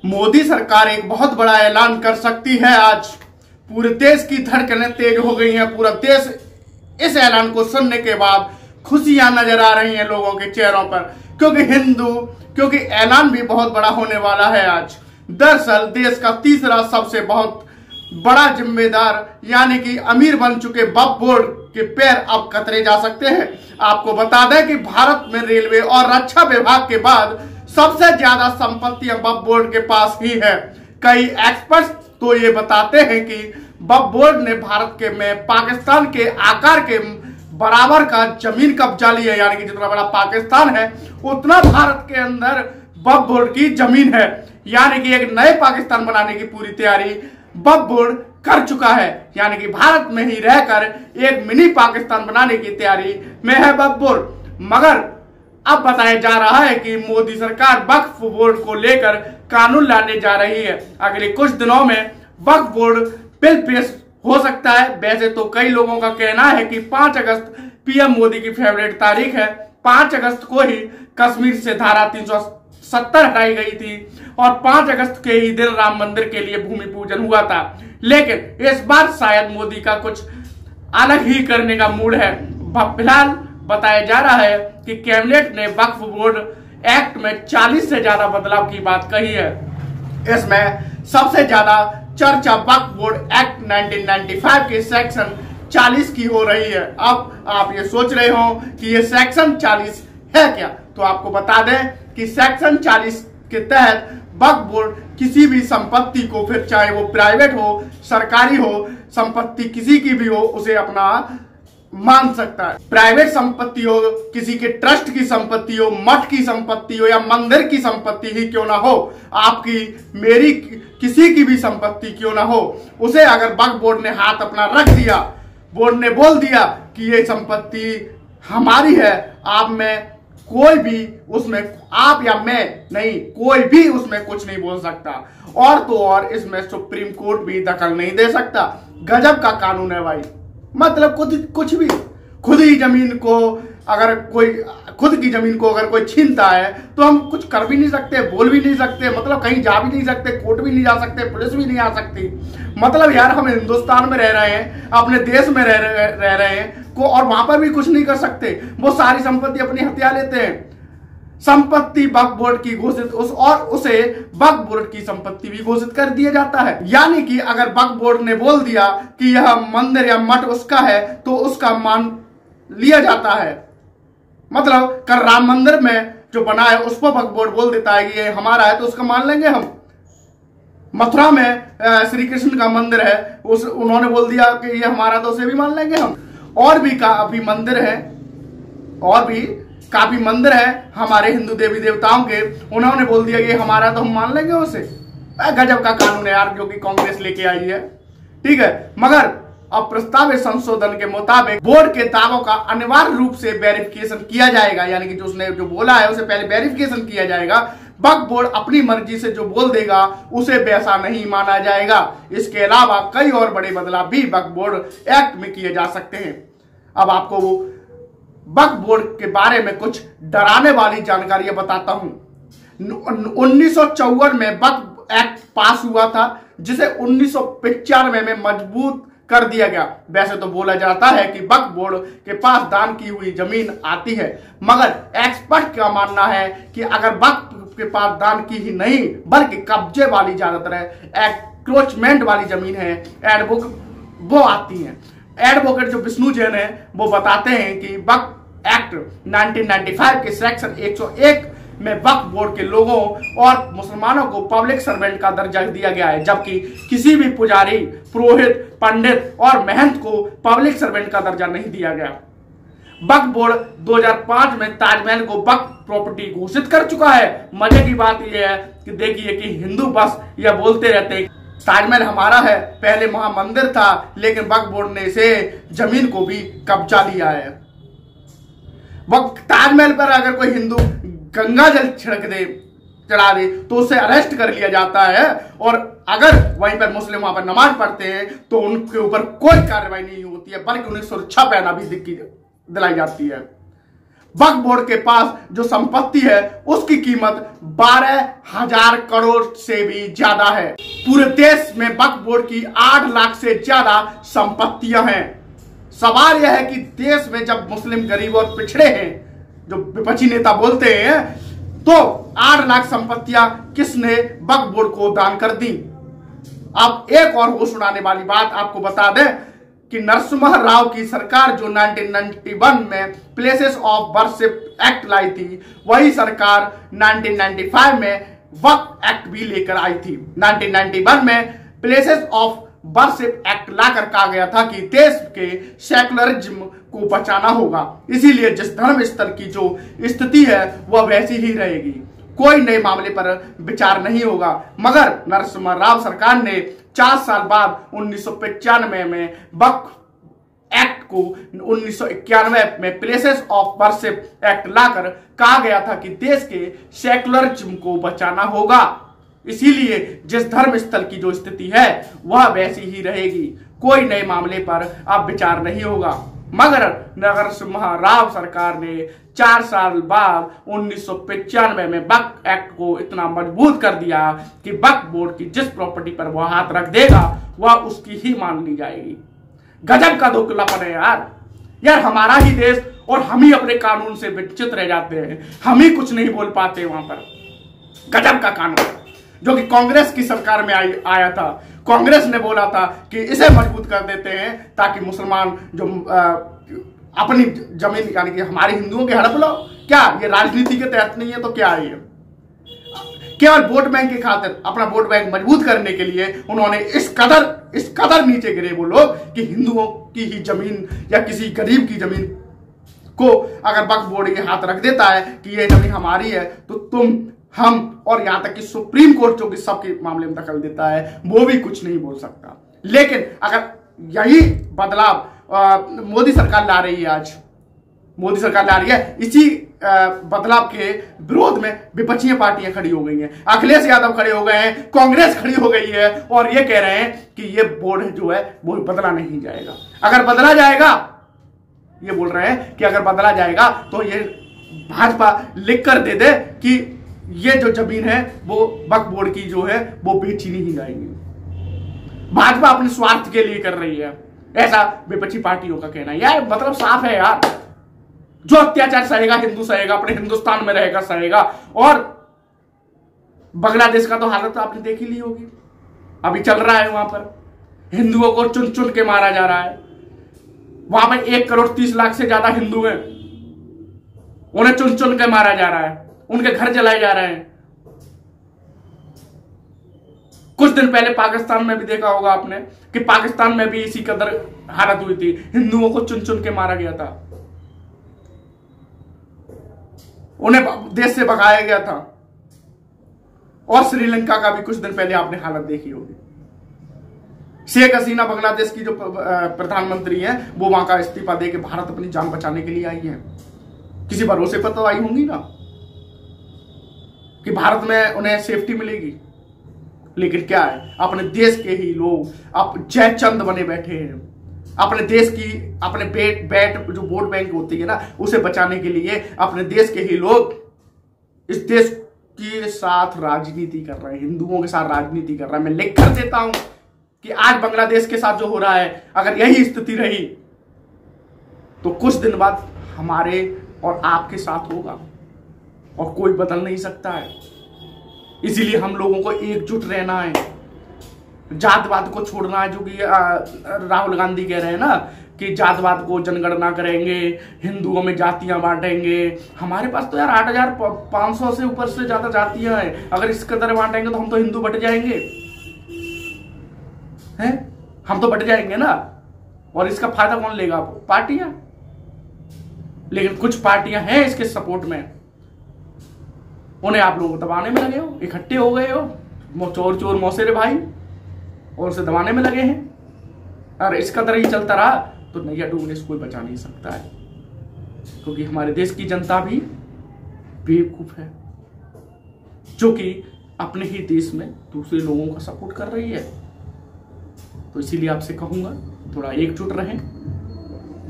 मोदी सरकार एक बहुत बड़ा ऐलान कर सकती है। आज पूरे देश की धड़कनें तेज हो गई हैं। पूरा देश इस ऐलान को सुनने के बाद खुशियां नजर आ रही हैं लोगों के चेहरों पर, क्योंकि ऐलान भी बहुत बड़ा होने वाला है आज। दरअसल देश का तीसरा सबसे बहुत बड़ा जिम्मेदार यानी कि अमीर बन चुके वक्फ बोर्ड के पैर अब कतरे जा सकते हैं। आपको बता दें कि भारत में रेलवे और रक्षा विभाग के बाद सबसे ज्यादा संपत्ति वक्फ बोर्ड के पास ही है। कई एक्सपर्ट्स तो ये बताते हैं कि वक्फ बोर्ड ने भारत के में पाकिस्तान के आकार के बराबर का जमीन कब्जा ली है, यानी कि जितना बड़ा पाकिस्तान है उतना भारत के अंदर वक्फ बोर्ड की जमीन है। यानी कि एक नए पाकिस्तान बनाने की पूरी तैयारी वक्फ बोर्ड कर चुका है। यानी कि भारत में ही रहकर एक मिनी पाकिस्तान बनाने की तैयारी में है वक्फ बोर्ड। मगर अब बताया जा रहा है कि मोदी सरकार वक्फ बोर्ड को लेकर कानून लाने जा रही है। अगले कुछ दिनों में वक्फ बोर्ड बिल पेश हो सकता है। वैसे तो कई लोगों का कहना है कि 5 अगस्त पीएम मोदी की फेवरेट तारीख है। 5 अगस्त को ही कश्मीर से धारा 370 हटाई गई थी और 5 अगस्त के ही दिन राम मंदिर के लिए भूमि पूजन हुआ था। लेकिन इस बार शायद मोदी का कुछ अलग ही करने का मूड है। फिलहाल बताया जा रहा है कि कैबिनेट ने वक्फ बोर्ड एक्ट में 40 से ज्यादा बदलाव की बात कही है। इसमें सबसे ज्यादा चर्चा वक्फ बोर्ड एक्ट 1995 के सेक्शन 40 की हो रही है। अब आप ये सोच रहे हो कि ये सेक्शन 40 है क्या, तो आपको बता दें कि सेक्शन 40 के तहत वक्फ बोर्ड किसी भी संपत्ति को, फिर चाहे वो प्राइवेट हो, सरकारी हो, संपत्ति किसी की भी हो, उसे अपना मान सकता है। प्राइवेट संपत्ति हो, किसी के ट्रस्ट की संपत्ति हो, मठ की संपत्ति हो या मंदिर की संपत्ति ही क्यों ना हो, आपकी मेरी किसी की भी संपत्ति क्यों ना हो, उसे अगर वक्फ बोर्ड ने हाथ अपना रख दिया, बोर्ड ने बोल दिया कि ये संपत्ति हमारी है, आप में कोई भी उसमें, आप या मैं नहीं, कोई भी उसमें कुछ नहीं बोल सकता। और तो और इसमें सुप्रीम कोर्ट भी दखल नहीं दे सकता। गजब का कानून है भाई। मतलब कुछ भी खुद ही जमीन को अगर कोई, खुद की जमीन को अगर कोई छीनता है तो हम कुछ कर भी नहीं सकते, बोल भी नहीं सकते, मतलब कहीं जा भी नहीं सकते, कोर्ट भी नहीं जा सकते, पुलिस भी नहीं आ सकती। मतलब यार हम हिंदुस्तान में रह रहे हैं, अपने देश में रह रहे हैं को, और वहां पर भी कुछ नहीं कर सकते। वो सारी संपत्ति अपनी हथिया लेते हैं। संपत्ति वक्फ बोर्ड की घोषित उसे वक्फ बोर्ड की संपत्ति भी घोषित कर दिया जाता है। यानी कि अगर वक्फ बोर्ड ने बोल दिया कि यह मंदिर या मठ उसका है तो उसका मान लिया जाता है। मतलब कर राम मंदिर में जो बना है उस पर वक्फ बोर्ड बोल देता है कि ये हमारा है तो उसका मान लेंगे हम। मथुरा में श्री कृष्ण का मंदिर है, उन्होंने बोल दिया कि ये हमारा, तो उसे भी मान लेंगे हम। और भी काफी मंदिर है हमारे हिंदू देवी देवताओं के, उन्होंने बोल दिया ये हमारा, तो हम मान लेंगे उसे। गजब का कानून है यार जो कि कांग्रेस लेके आई है। ठीक है, मगर अब प्रस्तावित संशोधन के मुताबिक बोर्ड के दावों का अनिवार्य रूप से वेरिफिकेशन किया जाएगा। यानी कि जो उसने जो बोला है उसे पहले वेरिफिकेशन किया जाएगा। वक्फ बोर्ड अपनी मर्जी से जो बोल देगा उसे वैसा नहीं माना जाएगा। इसके अलावा कई और बड़े बदलाव भी वक्फ बोर्ड एक्ट में किए जा सकते हैं। अब आपको वक्फ बोर्ड के बारे में कुछ डराने वाली जानकारियां बताता हूं। 1954 में वक्फ एक्ट पास हुआ था, जिसे 1995 में मजबूत कर दिया गया। वैसे तो बोला जाता है कि वक्फ बोर्ड के पास दान की हुई जमीन आती है, मगर एक्सपर्ट का मानना है कि अगर वक्फ के पास दान की ही नहीं बल्कि कब्जे वाली, ज्यादातर एक्रोचमेंट वाली जमीन है, एडवोकेट, वो आती है। एडवोकेट जो विष्णु जैन है वो बताते हैं कि वक्फ एक्ट 1995 के सेक्शन 101 में वक्फ बोर्ड के लोगों और मुसलमानों को पब्लिक सर्वेंट का दर्जा दिया गया है, जबकि किसी भी पुजारी, पुरोहित, पंडित और महंत को पब्लिक सर्वेंट का दर्जा नहीं दिया गया। वक्फ बोर्ड 2005 में ताजमहल को वक्फ प्रॉपर्टी घोषित कर चुका है। मजे की बात यह है कि देखिए कि हिंदू बस यह बोलते रहते हैं ताजमहल हमारा है, पहले वहां मंदिर था, लेकिन वक्फ बोर्ड ने इसे जमीन को भी कब्जा लिया है। ताजमहल पर अगर कोई हिंदू गंगा जल चढ़ा दे तो उसे अरेस्ट कर लिया जाता है, और अगर वहीं पर मुस्लिम वहां पर नमाज पढ़ते हैं तो उनके ऊपर कोई कार्रवाई नहीं होती है, बल्कि उन्हें सुरक्षा पहना भी दिलाई जाती है। वक्फ बोर्ड के पास जो संपत्ति है उसकी कीमत 12,000 करोड़ से भी ज्यादा है। पूरे देश में वक्फ बोर्ड की 8 लाख से ज्यादा संपत्तियां हैं। सवाल यह है कि देश में जब मुस्लिम गरीब और पिछड़े हैं, जो विपक्षी नेता बोलते हैं, तो 8 लाख संपत्तियां किसने वक्फ बोर्ड को दान कर दी। अब एक और होश उड़ाने वाली बात आपको बता दें कि नरसिम्हा राव की सरकार जो 1991 में प्लेसेस ऑफ वर्शिप एक्ट लाई थी, वही सरकार 1995 में वक्फ एक्ट भी लेकर आई थी। 1991 में प्लेसेस ऑफ वर्शिप एक्ट लाकर कहा गया था कि देश के सेकुलरिज्म को बचाना होगा, इसीलिए जिस धर्म स्थल की जो स्थिति है वह वैसी ही रहेगी, कोई नए मामले पर विचार नहीं होगा। मगर नरसिम्हा राव सरकार ने 4 साल बाद 1995 में वक्फ एक्ट को 1991 में प्लेसेस ऑफ वर्शिप एक्ट लाकर कहा गया था कि देश के सेकुलरिज्म को बचाना होगा, इसीलिए जिस धर्म स्थल की जो स्थिति है वह वैसी ही रहेगी, कोई नए मामले पर अब विचार नहीं होगा। मगर नरसिम्हा राव सरकार ने 4 साल बाद 1995 में वक्फ एक्ट को इतना मजबूत कर दिया कि वक्फ बोर्ड की जिस प्रॉपर्टी पर वह हाथ रख देगा वह उसकी ही मान ली जाएगी। गजब का दोगलापन है यार, हमारा ही देश और हम ही अपने कानून से वंचित रह जाते हैं, हम ही कुछ नहीं बोल पाते वहां पर। गजब का कानून जो कि कांग्रेस की सरकार में आया था। कांग्रेस ने बोला था कि इसे मजबूत कर देते हैं ताकि मुसलमान जो अपनी जमीन यानी कि हमारे हिंदुओं की हड़प लो। क्या ये राजनीति के तहत नहीं है तो क्या है ये? केवल वोट बैंक की खातिर, अपना वोट बैंक मजबूत करने के लिए उन्होंने इस कदर नीचे गिरे वो लोग कि हिंदुओं की ही जमीन या किसी गरीब की जमीन को अगर वक्फ बोर्ड ये हाथ रख देता है कि ये जमीन हमारी है, तो तुम, हम और यहां तक कि सुप्रीम कोर्ट जो कि सबके मामले में दखल देता है वो भी कुछ नहीं बोल सकता। लेकिन अगर यही बदलाव मोदी सरकार ला रही है, आज मोदी सरकार ला रही है, इसी बदलाव के विरोध में विपक्षी पार्टियां खड़ी हो गई हैं। अखिलेश यादव खड़े हो गए हैं, कांग्रेस खड़ी हो गई है और ये कह रहे हैं कि ये बोर्ड जो है वो बदला नहीं जाएगा। अगर बदला जाएगा, ये बोल रहे हैं कि अगर बदला जाएगा तो ये भाजपा लिख कर दे दे कि ये जो जमीन है वो वक्फ बोर्ड की जो है वो बेची नहीं जाएगी। भाजपा अपने स्वार्थ के लिए कर रही है, ऐसा विपक्षी पार्टियों का कहना है। यार मतलब साफ है यार, जो अत्याचार सहेगा हिंदू सहेगा, अपने हिंदुस्तान में रहेगा सहेगा। और बांग्लादेश का तो हालत तो आपने देख ही ली होगी, अभी चल रहा है वहां पर हिंदुओं को चुन चुन के मारा जा रहा है। वहां पर 1 करोड़ 30 लाख से ज्यादा हिंदू हैं, उन्हें चुन चुन के मारा जा रहा है, उनके घर जलाए जा रहे हैं। कुछ दिन पहले पाकिस्तान में भी देखा होगा आपने कि पाकिस्तान में भी इसी कदर हालत हुई थी, हिंदुओं को चुन चुन के मारा गया था, उन्हें देश से भगाया गया था। और श्रीलंका का भी कुछ दिन पहले आपने हालत देखी होगी। शेख हसीना बांग्लादेश की जो प्रधानमंत्री है वो वहां का इस्तीफा देके भारत अपनी जान बचाने के लिए आई है। किसी भरोसे पर तो आई होंगी ना कि भारत में उन्हें सेफ्टी मिलेगी। लेकिन क्या है, अपने देश के ही लोग अब जयचंद बने बैठे हैं। अपने देश की, अपने बैट जो वोट बैंक होती है ना, उसे बचाने के लिए अपने देश के ही लोग इस देश के साथ राजनीति कर रहे हैं, हिंदुओं के साथ राजनीति कर रहे हैं। मैं लिख कर देता हूं कि आज बांग्लादेश के साथ जो हो रहा है, अगर यही स्थिति रही तो कुछ दिन बाद हमारे और आपके साथ होगा और कोई बदल नहीं सकता है। इसीलिए हम लोगों को एकजुट रहना है, जातवाद को छोड़ना है। जो कि राहुल गांधी कह रहे हैं ना कि जातवाद को जनगणना करेंगे, हिंदुओं में जातियां बांटेंगे। हमारे पास तो यार 8,500 से ऊपर से ज्यादा जातियां हैं, अगर इस कदर बांटेंगे तो हम तो हिंदू बट जाएंगे हैं, हम तो बट जाएंगे ना। और इसका फायदा कौन लेगा? पार्टियां। लेकिन कुछ पार्टियां हैं इसके सपोर्ट में, उन्हें आप लोग दबाने में लगे हो, इकट्ठे हो गए हो, चोर चोर मौसेरे भाई, और उसे दबाने में लगे हैं। और इस कदर ही चलता रहा तो नैया डूबने से कोई बचा नहीं सकता है, क्योंकि हमारे देश की जनता भी बेवकूफ है जो कि अपने ही देश में दूसरे लोगों का सपोर्ट कर रही है। तो इसीलिए आपसे कहूंगा थोड़ा एकजुट रहें,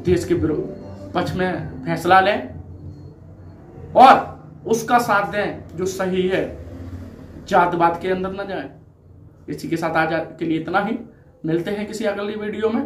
देश के पक्ष में फैसला लें और उसका साथ दें जो सही है, जातवाद के अंदर न जाए। इसी के साथ आज के लिए इतना ही, मिलते हैं किसी अगली वीडियो में।